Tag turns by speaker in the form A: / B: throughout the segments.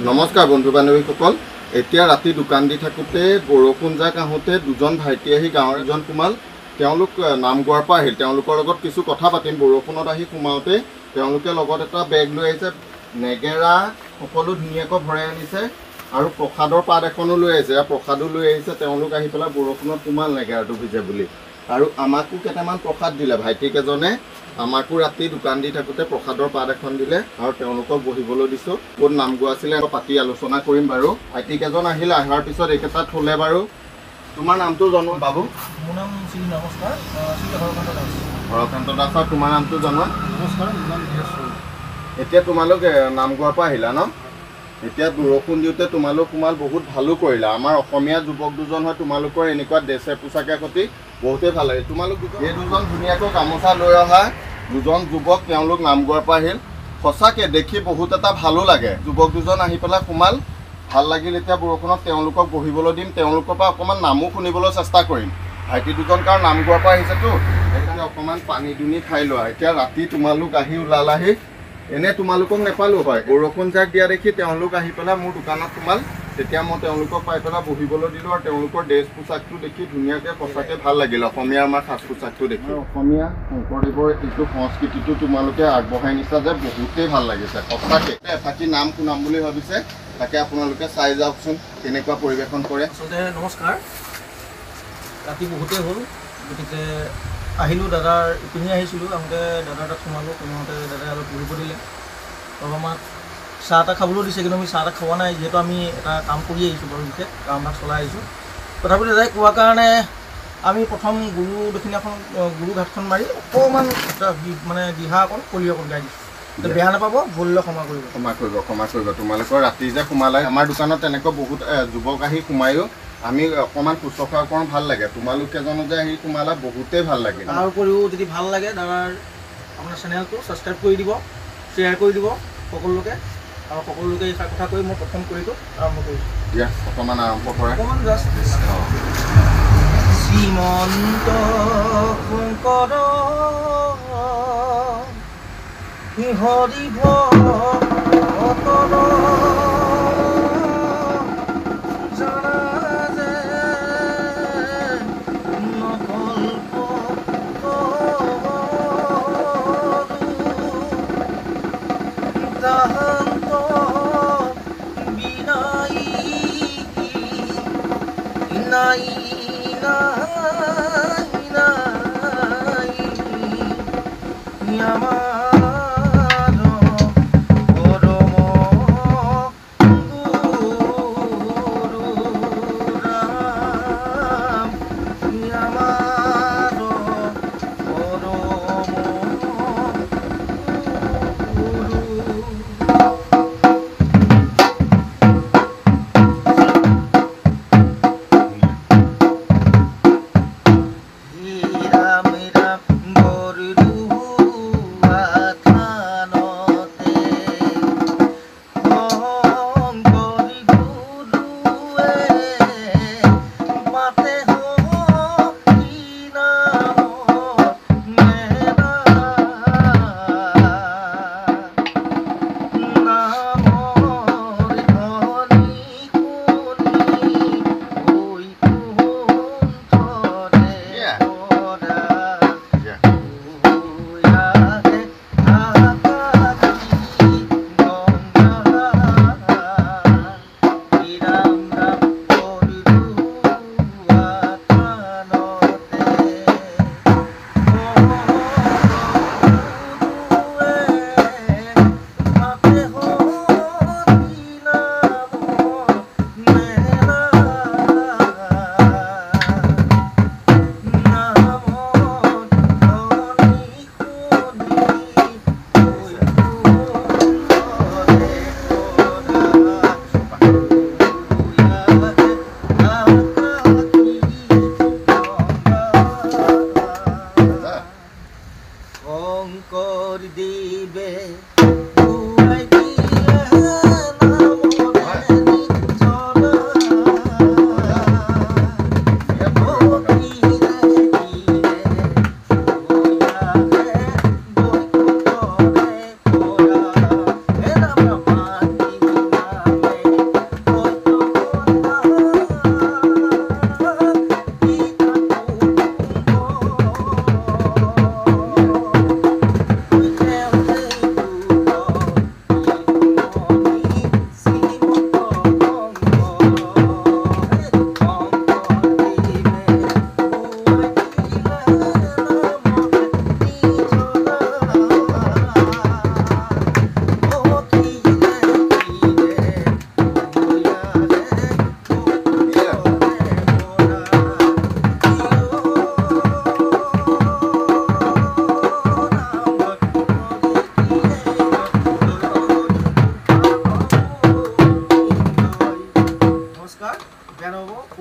A: নমস্কাৰ বন্ধু বান্ধৱীসকল এতিয়া ৰাতি দোকান দি থাকোঁতে বৰষুণ যাক আহোঁতে দুজন ভাইটি আহি গাঁৱৰ এজন কুমাল তেওঁলোক নামগোৱাৰ পৰা আহিল তেওঁলোকৰ লগত কিছু কথা পাতিম বৰষুণত আহি সোমাওঁতে তেওঁলোকে লগত এটা বেগ লৈ আহিছে নেগেৰা সকলো ধুনীয়াকৈ ভৰাই আনিছে আৰু প্ৰসাদৰ পাত এখনো লৈ আহিছে প্ৰসাদো লৈ আহিছে তেওঁলোক আহি পেলাই বৰষুণত কুমাল নেগেৰাটো ভিজে বুলি আৰু আমাকো কেইটামান প্ৰসাদ দিলে ভাইটিকেজনে আমাকো ৰাতি দোকান দি থাকোঁতে প্ৰসাদৰ পাত এখন দিলে আৰু তেওঁলোকক বহিবলৈ দিছোঁ ক'ত নাম গোৱা আছিলে পাতি আলোচনা কৰিম বাৰু ভাইটিকেজন আহিলে অহাৰ পিছত এইকেইটা থ'লে বাৰু তোমাৰ নামটো জনোৱা বাবু
B: মোৰ নাম শ্ৰী নমস্কাৰ শ্ৰী
A: হৰকান্ত দাস তোমাৰ নামটো জনোৱা
B: নমস্কাৰ
A: এতিয়া তোমালোক নাম গোৱাৰ পৰা আহিলা ন এতিয়া বৰষুণ দিওঁতে তোমালোক কুমাল বহুত ভালো কৰিলা আমাৰ অসমীয়া যুৱক দুজন হয় তোমালোকৰ এনেকুৱা ড্ৰেছে পোছাকে সৈতে বহুতেই ভাল লাগে তোমালোক এই দুজন ধুনীয়াকৈ গামোচা লৈ অহা দুজন যুৱক তেওঁলোক নাম গোৱাৰ পৰা আহিল সঁচাকৈ দেখি বহুত এটা ভালো লাগে যুৱক দুজন আহি পেলাই কুমাল ভাল লাগিল এতিয়া বৰষুণত তেওঁলোকক বহিবলৈ দিম তেওঁলোকৰ পৰা অকণমান নামো শুনিবলৈ চেষ্টা কৰিম ভাইটি দুজন কাৰণ নাম গোৱাৰ পৰা আহিছেতো সেইকাৰণে অকণমান পানী দুনি খাই লোৱা এতিয়া ৰাতি তোমালোক আহি ওলালাহি এনে তোমালোকক নেপালোঁ হয় বৰষুণ যাক দিয়া দেখি তেওঁলোক আহি পেলাই মোৰ দোকানত সোমাল তেতিয়া মই তেওঁলোকক পাই পেলাই বহিবলৈ দিলোঁ আৰু তেওঁলোকৰ ড্ৰেছ পোছাকটো দেখি ধুনীয়াকৈ সঁচাকৈ ভাল লাগিল অসমীয়া আমাৰ সাজ পোছাকটো দেখি অসমীয়া শংকৰদেৱৰ এইটো সংস্কৃতিটো তোমালোকে আগবঢ়াই নিছা যে বহুতেই ভাল লাগিছে সঁচাকৈ এফাকি নাম শুনাম বুলি ভাবিছে তাকে আপোনালোকে চাই যাওকচোন কেনেকুৱা পৰিৱেশন কৰে
B: আচলতে নমস্কাৰ ৰাতি বহুতেই হ'ল গতিকে আহিলোঁ দাদাৰ ইপিনে আহিছিলোঁ আহোঁতে দাদাৰ তাত সোমালোঁ সোমাওঁতে দাদাই অলপ বহিব দিলে আৰু আমাক চাহ এটা খাবলৈও দিছে কিন্তু আমি চাহ এটা খোৱা নাই যিহেতু আমি এটা কাম কৰি আহিছোঁ বাৰু বিশেষ কামভাগ চলাই আহিছোঁ তথাপিও দাদাই কোৱাৰ কাৰণে আমি প্ৰথম গুৰু দক্ষিণাখন গুৰু ঘাটখন মাৰি অকণমান মানে দিহা অকণ কলি অকণ গাই দিছোঁ বেয়া নাপাব ভুললৈ ক্ষমা কৰিব
A: তোমালোকৰ ৰাতি যে সোমালে আমাৰ দোকানত তেনেকৈ বহুত যুৱক আহি সোমায়ো আমি অকণমান শুশ্ৰূষা অকণ ভাল লাগে তোমালোকেজনো যে আহি সোমালা বহুতেই ভাল লাগে
B: তাৰ উপৰিও যদি ভাল লাগে দাদাৰ আপোনাৰ চেনেলটো ছাবস্ক্ৰাইব কৰি দিব শ্বেয়াৰ কৰি দিব সকলোকে আৰু সকলোকে এই কথা কৈ মই প্ৰথম কৰিটো আৰম্ভ কৰিছোঁ
A: দিয়া অকণমান আৰম্ভ কৰা
B: অকণমান জাষ্ট শ্ৰীমন্ত শংকৰ হৰি ভকতৰ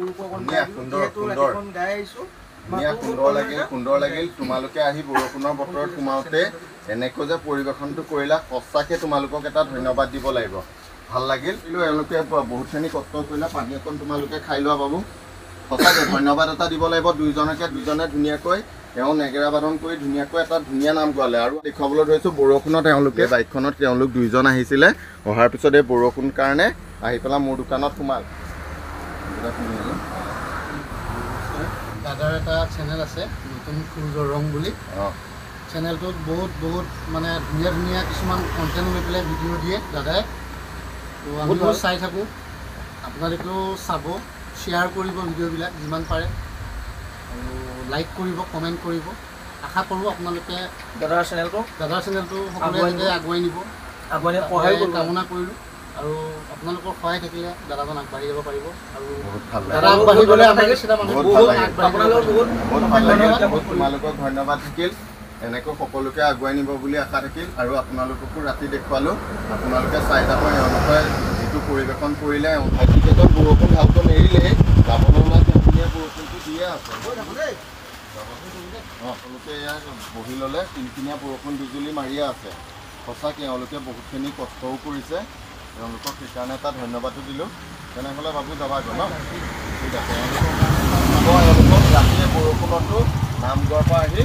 B: সুৰটো অকণ
A: ধুনীয়া,
B: গাই দিলোঁ।
A: সুন্দৰ,
B: যিহেতু
A: সুন্দৰ।
B: ৰাতিখন গাই আহিছোঁ
A: ধুনীয়া, সুন্দৰ লাগিল তোমালোকে আহি বৰষুণৰ বতৰত সোমাওঁতে এনেকৈ যে পৰিৱেশনটো কৰিলা, সঁচাকৈ তোমালোকক এটা ধন্যবাদ দিব লাগিব। ভাল লাগিল। কিন্তু এওঁলোকে বহুতখিনি কষ্ট কৰিলা, পানী অকণ তোমালোকে খাই লোৱা বাবু। সঁচাকৈ ধন্যবাদ এটা দিব লাগিব দুইজনে ধুনীয়াকৈ তেওঁ নেগেৰা বাদন কৰি ধুনীয়াকৈ এটা ধুনীয়া নাম গোৱালে। আৰু দেখুৱাবলৈ ধৰিছোঁ বৰষুণত তেওঁলোকে বাইকখনত তেওঁলোক দুইজন আহিছিলে, অহাৰ পিছত এই বৰষুণ কাৰণে আহি পেলাই মোৰ দোকানত সোমাল।
C: দাদাৰ এটা চেনেল আছে নতুন সূৰ্যৰ ৰং বুলি। চেনেলটোত বহুত মানে ধুনীয়া কিছুমান কণ্টেণ্ট লৈ পেলাই ভিডিঅ' দিয়ে দাদাই। তো আমিও চাই থাকোঁ, আপোনালোকেও চাব, শ্বেয়াৰ কৰিব ভিডিঅ'বিলাক যিমান পাৰে, আৰু লাইক কৰিব, কমেণ্ট কৰিব। আশা কৰোঁ আপোনালোকে
B: দাদাৰ চেনেলটো
C: সকলোৱে যাতে আগুৱাই নিব, সহায় কামনা কৰিলোঁ। আৰু আপোনালোকৰ সহায় থাকিলে দাদাজন আগবাঢ়ি যাব পাৰিব। আৰু দাদা আগবাঢ়ি গ'লে আমাৰ নিচিনা মানুহ
A: তোমালোকক ধন্যবাদ থাকিল। এনেকৈ সকলোকে আগুৱাই নিব বুলি আশা থাকিল। আৰু আপোনালোককো ৰাতি দেখুৱালোঁ, আপোনালোকে চাই যাব এওঁলোকে যিটো পৰিৱেশন কৰিলে। ঠাইত বৰষুণ ভালকৈ নেৰিলেই, যাবলৈ ওলাই ধুনীয়া বৰষুণটো দিয়ে আছে। তেওঁলোকে ইয়াত বহি ল'লে, কিনকিনীয়া বৰষুণ বিজুলী মাৰিয়ে আছে। সঁচাকৈ এওঁলোকে বহুতখিনি কষ্টও কৰিছে, তেওঁলোকক সেইকাৰণে এটা ধন্যবাদো দিলোঁ। তেনেহ'লে বাবু যাবাগৈ ন? ঠিক আছে। এওঁলোকক ৰাতিয়ে বৰষুণতো নাম গোৱাৰ পৰা আহি